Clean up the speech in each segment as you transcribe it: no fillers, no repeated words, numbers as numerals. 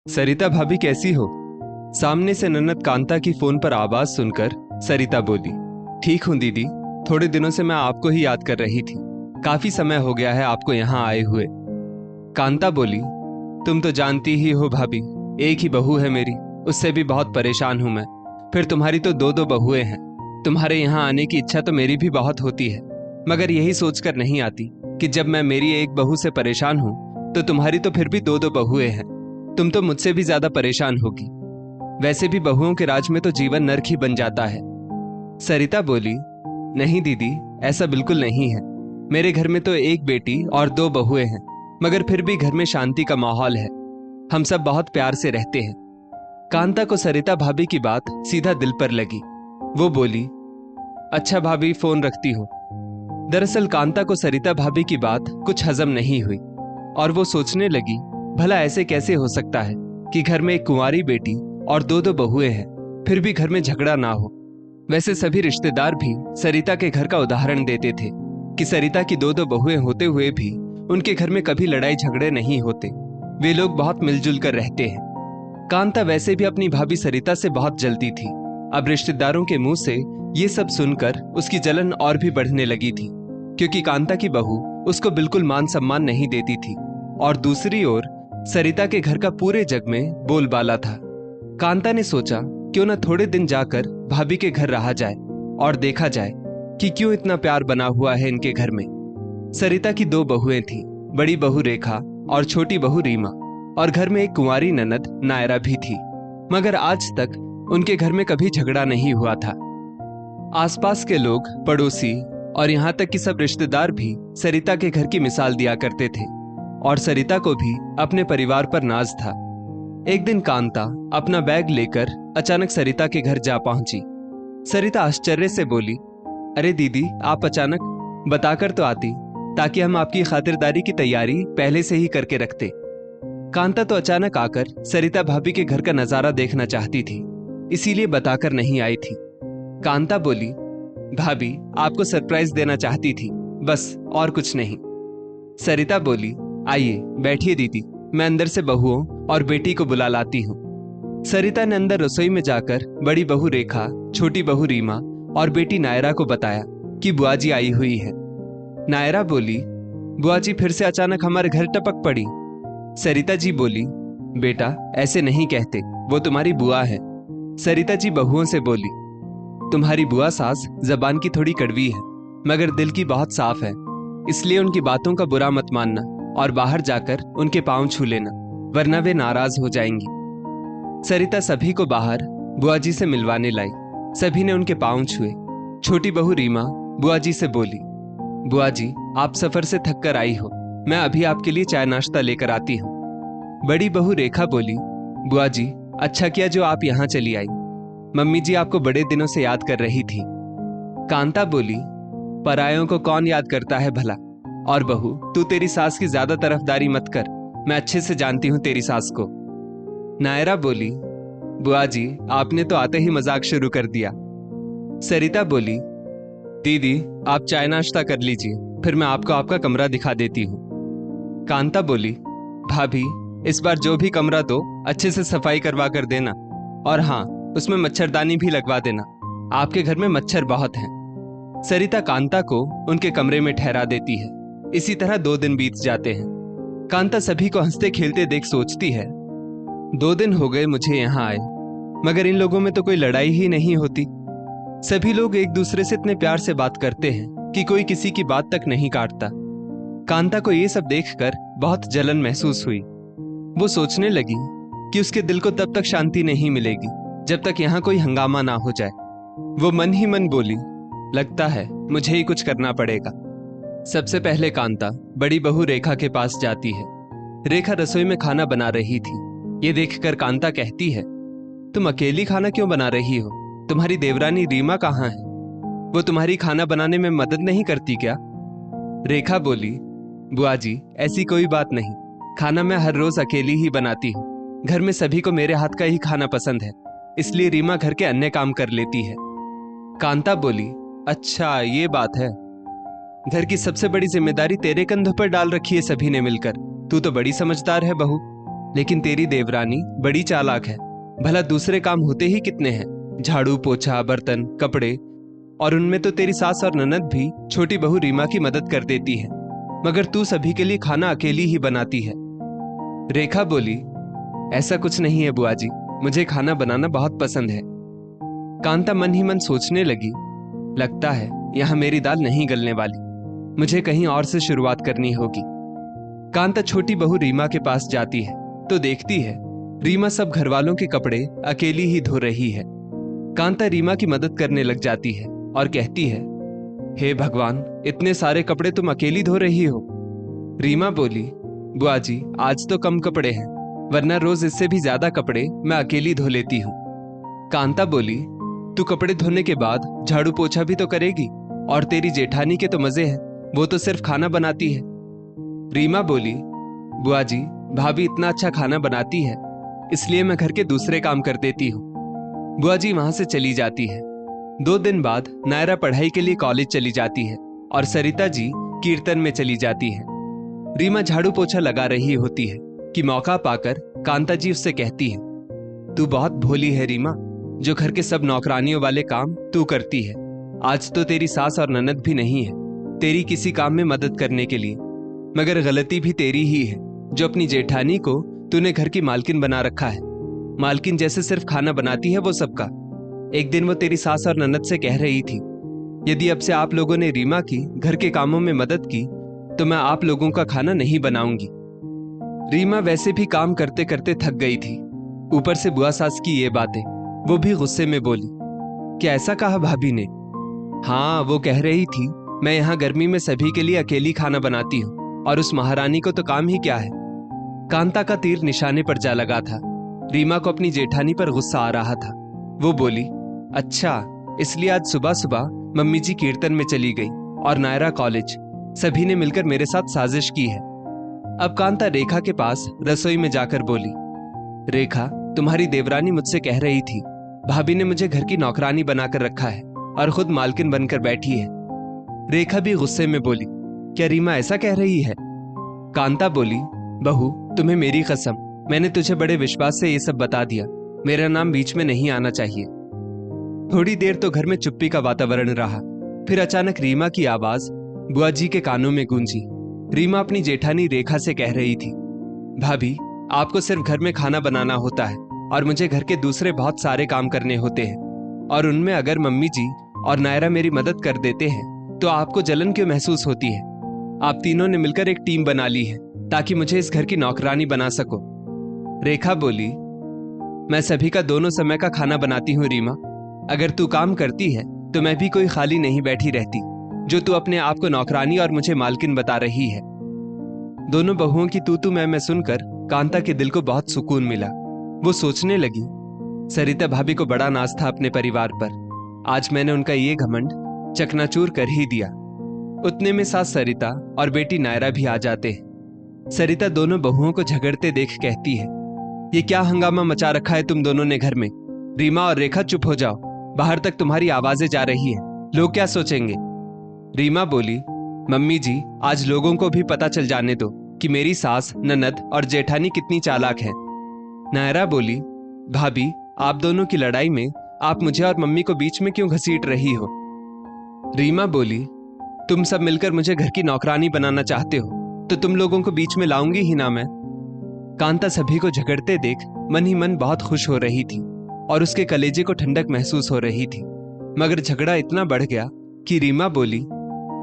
सरिता भाभी कैसी हो? सामने से ननद कांता की फोन पर आवाज सुनकर सरिता बोली, ठीक हूं दीदी, थोड़े दिनों से मैं आपको ही याद कर रही थी। काफी समय हो गया है आपको यहाँ आए हुए। कांता बोली, तुम तो जानती ही हो भाभी, एक ही बहू है मेरी, उससे भी बहुत परेशान हूं मैं। फिर तुम्हारी तो दो दो बहुएं हैं। तुम्हारे यहाँ आने की इच्छा तो मेरी भी बहुत होती है, मगर यही सोचकर नहीं आती कि जब मैं मेरी एक बहू से परेशान हूं तो तुम्हारी तो फिर भी दो दो बहुएं हैं। तुम तो मुझसे भी ज्यादा परेशान होगी। वैसे भी बहुओं के राज में तो जीवन नर्क ही बन जाता है। सरिता बोली, नहीं दीदी, ऐसा बिल्कुल नहीं है। मेरे घर में तो एक बेटी और दो बहुएं हैं, मगर फिर भी घर में शांति का माहौल है। हम सब बहुत प्यार से रहते हैं। कांता को सरिता भाभी की बात सीधा दिल पर लगी। वो बोली, अच्छा भाभी, फोन रखती हूँ। दरअसल कांता को सरिता भाभी की बात कुछ हजम नहीं हुई और वो सोचने लगी, भला ऐसे कैसे हो सकता है कि घर में एक कुंवारी बेटी और दो दो बहुएं हैं, फिर भी घर में झगड़ा ना हो। वैसे सभी रिश्तेदार भी सरिता के घर का उदाहरण देते थे कि सरिता की दो दो बहुएं होते हुए भी उनके घर में कभी लड़ाई झगड़े नहीं होते। वे लोग बहुत मिलजुल कर रहते हैं। कांता वैसे भी अपनी भाभी सरिता से बहुत जलती थी। अब रिश्तेदारों के मुंह से ये सब सुनकर उसकी जलन और भी बढ़ने लगी थी, क्योंकि कांता की बहू उसको बिल्कुल मान सम्मान नहीं देती थी और दूसरी ओर सरिता के घर का पूरे जग में बोलबाला था। कांता ने सोचा, क्यों न थोड़े दिन जाकर भाभी के घर रहा जाए और देखा जाए कि क्यों इतना प्यार बना हुआ है इनके घर में। सरिता की दो बहुएं थीं, बड़ी बहू रेखा और छोटी बहू रीमा, और घर में एक कुंवारी ननद नायरा भी थी, मगर आज तक उनके घर में कभी झगड़ा नहीं हुआ था। आसपास के लोग, पड़ोसी और यहाँ तक कि सब रिश्तेदार भी सरिता के घर की मिसाल दिया करते थे और सरिता को भी अपने परिवार पर नाज था। एक दिन कांता अपना बैग लेकर अचानक सरिता के घर जा पहुंची। सरिता आश्चर्य से बोली, अरे दीदी, आप अचानक? बताकर तो आती, ताकि हम आपकी खातिरदारी की तैयारी पहले से ही करके रखते। कांता तो अचानक आकर सरिता भाभी के घर का नजारा देखना चाहती थी, इसीलिए बताकर नहीं आई थी। कांता बोली, भाभी, आपको सरप्राइज देना चाहती थी, बस, और कुछ नहीं। सरिता बोली, आइए बैठिए दीदी, मैं अंदर से बहुओं और बेटी को बुला लाती हूँ। सरिता ने अंदर रसोई में जाकर बड़ी बहू रेखा, छोटी बहू रीमा और बेटी नायरा को बताया कि बुआ जी आई हुई है। नायरा बोली, बुआ जी फिर से अचानक हमारे घर टपक पड़ी। सरिता जी बोली, बेटा ऐसे नहीं कहते, वो तुम्हारी बुआ है। सरिता जी बहुओं से बोली, तुम्हारी बुआ सास जबान की थोड़ी कड़वी है, मगर दिल की बहुत साफ है, इसलिए उनकी बातों का बुरा मत मानना और बाहर जाकर उनके पांव छू लेना, वरना वे नाराज हो जाएंगी। सरिता सभी को बाहर बुआ जी से मिलवाने लाई। सभी ने उनके पांव छुए। छोटी बहू रीमा बुआ जी से बोली, बुआ जी, आप सफर से थक कर आई हो, मैं अभी आपके लिए चाय नाश्ता लेकर आती हूँ। बड़ी बहू रेखा बोली, बुआ जी, अच्छा किया जो आप यहाँ चली आई, मम्मी जी आपको बड़े दिनों से याद कर रही थी। कांता बोली, परायों को कौन याद करता है भला, और बहू, तू तेरी सास की ज्यादा तरफदारी मत कर, मैं अच्छे से जानती हूँ तेरी सास को। नायरा बोली, बुआ जी, आपने तो आते ही मजाक शुरू कर दिया। सरिता बोली, दीदी आप चाय नाश्ता कर लीजिए, फिर मैं आपको आपका कमरा दिखा देती हूँ। कांता बोली, भाभी, इस बार जो भी कमरा दो अच्छे से सफाई करवा कर देना, और हाँ, उसमें मच्छरदानी भी लगवा देना, आपके घर में मच्छर बहुत हैं। सरिता कांता को उनके कमरे में ठहरा देती है। इसी तरह 2 दिन बीत जाते हैं। कांता सभी को हंसते खेलते देख सोचती है, 2 दिन हो गए मुझे यहाँ आए, मगर इन लोगों में तो कोई लड़ाई ही नहीं होती। सभी लोग एक दूसरे से इतने प्यार से बात करते हैं कि कोई किसी की बात तक नहीं काटता। कांता को ये सब देखकर बहुत जलन महसूस हुई। वो सोचने लगी कि उसके दिल को तब तक शांति नहीं मिलेगी जब तक यहाँ कोई हंगामा ना हो जाए। वो मन ही मन बोली, लगता है मुझे ही कुछ करना पड़ेगा। सबसे पहले कांता बड़ी बहू रेखा के पास जाती है। रेखा रसोई में खाना बना रही थी। ये देखकर कांता कहती है, तुम अकेली खाना क्यों बना रही हो? तुम्हारी देवरानी रीमा कहाँ है? वो तुम्हारी खाना बनाने में मदद नहीं करती क्या? रेखा बोली, बुआ जी, ऐसी कोई बात नहीं, खाना मैं हर रोज अकेली ही बनाती हूँ। घर में सभी को मेरे हाथ का ही खाना पसंद है, इसलिए रीमा घर के अन्य काम कर लेती है। कांता बोली, अच्छा ये बात है, घर की सबसे बड़ी जिम्मेदारी तेरे कंधों पर डाल रखी है सभी ने मिलकर, तू तो बड़ी समझदार है बहू। लेकिन तेरी देवरानी बड़ी चालाक है। भला दूसरे काम होते ही कितने हैं, झाड़ू पोछा बर्तन कपड़े, और उनमें तो तेरी सास और ननद भी छोटी बहू रीमा की मदद कर देती है, मगर तू सभी के लिए खाना अकेली ही बनाती है। रेखा बोली, ऐसा कुछ नहीं है बुआ जी, मुझे खाना बनाना बहुत पसंद है। कांता मन ही मन सोचने लगी, लगता है यहां मेरी दाल नहीं गलने वाली, मुझे कहीं और से शुरुआत करनी होगी। कांता छोटी बहू रीमा के पास जाती है तो देखती है रीमा सब घरवालों के कपड़े अकेली ही धो रही है। कांता रीमा की मदद करने लग जाती है और कहती है, हे भगवान, इतने सारे कपड़े तुम अकेली धो रही हो। रीमा बोली, बुआ जी आज तो कम कपड़े हैं, वरना रोज इससे भी ज्यादा कपड़े मैं अकेली धो लेती हूँ। कांता बोली, तू कपड़े धोने के बाद झाड़ू पोछा भी तो करेगी, और तेरी जेठानी के तो मजे हैं, वो तो सिर्फ खाना बनाती है। रीमा बोली, बुआ जी भाभी इतना अच्छा खाना बनाती है, इसलिए मैं घर के दूसरे काम कर देती हूँ। बुआ जी वहां से चली जाती है। 2 दिन बाद नायरा पढ़ाई के लिए कॉलेज चली जाती है और सरिता जी कीर्तन में चली जाती है। रीमा झाड़ू पोछा लगा रही होती है कि मौका पाकर कांता जी उससे कहती है, तू बहुत भोली है रीमा, जो घर के सब नौकरानियों वाले काम तू करती है। आज तो तेरी सास और ननद भी नहीं है तेरी किसी काम में मदद करने के लिए, मगर गलती भी तेरी ही है जो अपनी जेठानी को तूने घर की मालकिन बना रखा है। मालकिन जैसे सिर्फ खाना बनाती है वो सबका। एक दिन वो तेरी सास और ननद से कह रही थी, यदि अब से आप लोगों ने रीमा की घर के कामों में मदद की तो मैं आप लोगों का खाना नहीं बनाऊंगी। रीमा वैसे भी काम करते करते थक गई थी, ऊपर से बुआ सास की ये बातें, वो भी गुस्से में बोली, क्या ऐसा कहा भाभी ने? हाँ, वो कह रही थी मैं यहाँ गर्मी में सभी के लिए अकेली खाना बनाती हूँ, और उस महारानी को तो काम ही क्या है। कांता का तीर निशाने पर जा लगा था। रीमा को अपनी जेठानी पर गुस्सा आ रहा था। वो बोली, अच्छा इसलिए आज सुबह सुबह मम्मी जी कीर्तन में चली गई और नायरा कॉलेज, सभी ने मिलकर मेरे साथ साजिश की है। अब कांता रेखा के पास रसोई में जाकर बोली, रेखा तुम्हारी देवरानी मुझसे कह रही थी भाभी ने मुझे घर की नौकरानी बनाकर रखा है और खुद मालकिन बनकर बैठी है। रेखा भी गुस्से में बोली, क्या रीमा ऐसा कह रही है? कांता बोली, बहू तुम्हें मेरी कसम, मैंने तुझे बड़े विश्वास से ये सब बता दिया, मेरा नाम बीच में नहीं आना चाहिए। थोड़ी देर तो घर में चुप्पी का वातावरण रहा, फिर अचानक रीमा की आवाज बुआ जी के कानों में गूंजी। रीमा अपनी जेठानी रेखा से कह रही थी, भाभी आपको सिर्फ घर में खाना बनाना होता है और मुझे घर के दूसरे बहुत सारे काम करने होते हैं, और उनमें अगर मम्मी जी और नायरा मेरी मदद कर देते हैं तो आपको जलन क्यों महसूस होती है? आप तीनों ने मिलकर एक टीम बना ली है ताकि मुझे इस घर की नौकरानी बना सको। रेखा बोली, मैं सभी का दोनों समय का खाना बनाती हूँ रीमा, अगर तू काम करती है तो मैं भी कोई खाली नहीं बैठी रहती, जो तू अपने आप को नौकरानी और मुझे मालकिन बता रही है। दोनों बहुओं की तू मैं सुनकर कांता के दिल को बहुत सुकून मिला। वो सोचने लगी, सरिता भाभी को बड़ा नाज था अपने परिवार पर, आज मैंने उनका ये घमंड चकनाचूर कर ही दिया। उतने में सास सरिता और बेटी नायरा भी आ जाते हैं। सरिता दोनों बहुओं को झगड़ते देख कहती है, ये क्या हंगामा मचा रखा है तुम दोनों ने घर में? रीमा और रेखा चुप हो जाओ, बाहर तक तुम्हारी आवाजें जा रही है, लोग क्या सोचेंगे? रीमा बोली, मम्मी जी आज लोगों को भी पता चल जाने दो कि मेरी सास ननद और जेठानी कितनी चालाक है। नायरा बोली, भाभी आप दोनों की लड़ाई में आप मुझे और मम्मी को बीच में क्यों घसीट रही हो? रीमा बोली, तुम सब मिलकर मुझे घर की नौकरानी बनाना चाहते हो तो तुम लोगों को बीच में लाऊंगी ही ना मैं। कांता सभी को झगड़ते देख मन ही मन बहुत खुश हो रही थी और उसके कलेजे को ठंडक महसूस हो रही थी, मगर झगड़ा इतना बढ़ गया कि रीमा बोली,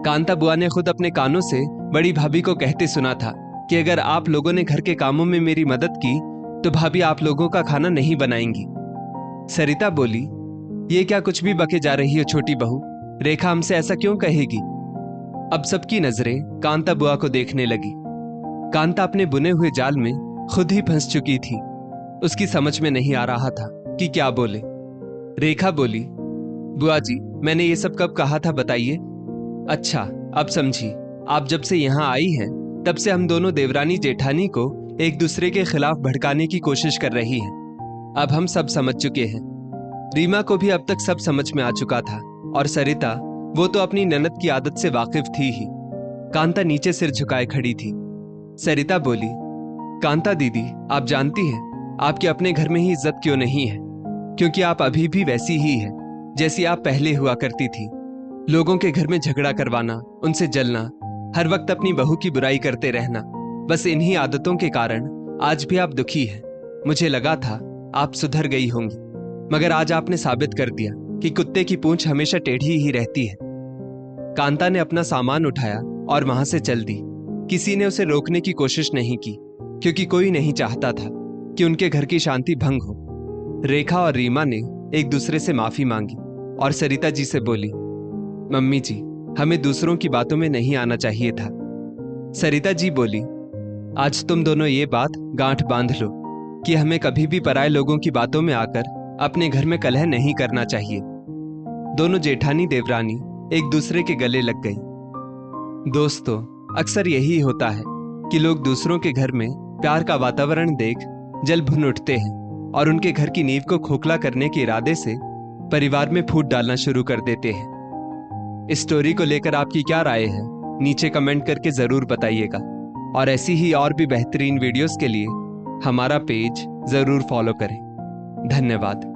कांता बुआ ने खुद अपने कानों से बड़ी भाभी को कहते सुना था कि अगर आप लोगों ने घर के कामों में मेरी मदद की तो भाभी आप लोगों का खाना नहीं बनाएंगी। सरिता बोली, ये क्या कुछ भी बके जा रही हो छोटी बहू, रेखा हमसे ऐसा क्यों कहेगी? अब सबकी नजरें कांता बुआ को देखने लगी। कांता अपने बुने हुए जाल में खुद ही फंस चुकी थी। उसकी समझ में नहीं आ रहा था कि क्या बोले। रेखा बोली, बुआ जी मैंने ये सब कब कहा था बताइए? अच्छा अब समझी, आप जब से यहाँ आई हैं तब से हम दोनों देवरानी जेठानी को एक दूसरे के खिलाफ भड़काने की कोशिश कर रही हैं। अब हम सब समझ चुके हैं। रीमा को भी अब तक सब समझ में आ चुका था, और सरिता वो तो अपनी ननद की आदत से वाकिफ थी ही। कांता नीचे सिर झुकाए खड़ी थी। सरिता बोली, कांता दीदी, आप जानती हैं आपके अपने घर में ही इज्जत क्यों नहीं है? क्योंकि आप अभी भी वैसी ही है जैसी आप पहले हुआ करती थी। लोगों के घर में झगड़ा करवाना, उनसे जलना, हर वक्त अपनी बहू की बुराई करते रहना, बस इन्हीं आदतों के कारण आज भी आप दुखी हैं। मुझे लगा था आप सुधर गई होंगी, मगर आज आपने साबित कर दिया कि कुत्ते की पूंछ हमेशा टेढ़ी ही रहती है। कांता ने अपना सामान उठाया और वहां से चल दी। किसी ने उसे रोकने की कोशिश नहीं की, क्योंकि कोई नहीं चाहता था कि उनके घर की शांति भंग हो। रेखा और रीमा ने एक दूसरे से माफी मांगी और सरिता जी से बोली, मम्मी जी, हमें दूसरों की बातों में नहीं आना चाहिए था। सरिता जी बोली, आज तुम दोनों ये बात गांठ बांध लो कि हमें कभी भी पराये लोगों की बातों में आकर अपने घर में कलह नहीं करना चाहिए। दोनों जेठानी देवरानी एक दूसरे के गले लग गई। दोस्तों, अक्सर यही होता है कि लोग दूसरों के घर में प्यार का वातावरण देख जल भुन उठते हैं और उनके घर की नींव को खोखला करने के इरादे से परिवार में फूट डालना शुरू कर देते हैं। इस स्टोरी को लेकर आपकी क्या राय है? नीचे कमेंट करके जरूर बताइएगा और ऐसी ही और भी बेहतरीन वीडियोस के लिए हमारा पेज जरूर फॉलो करें। धन्यवाद।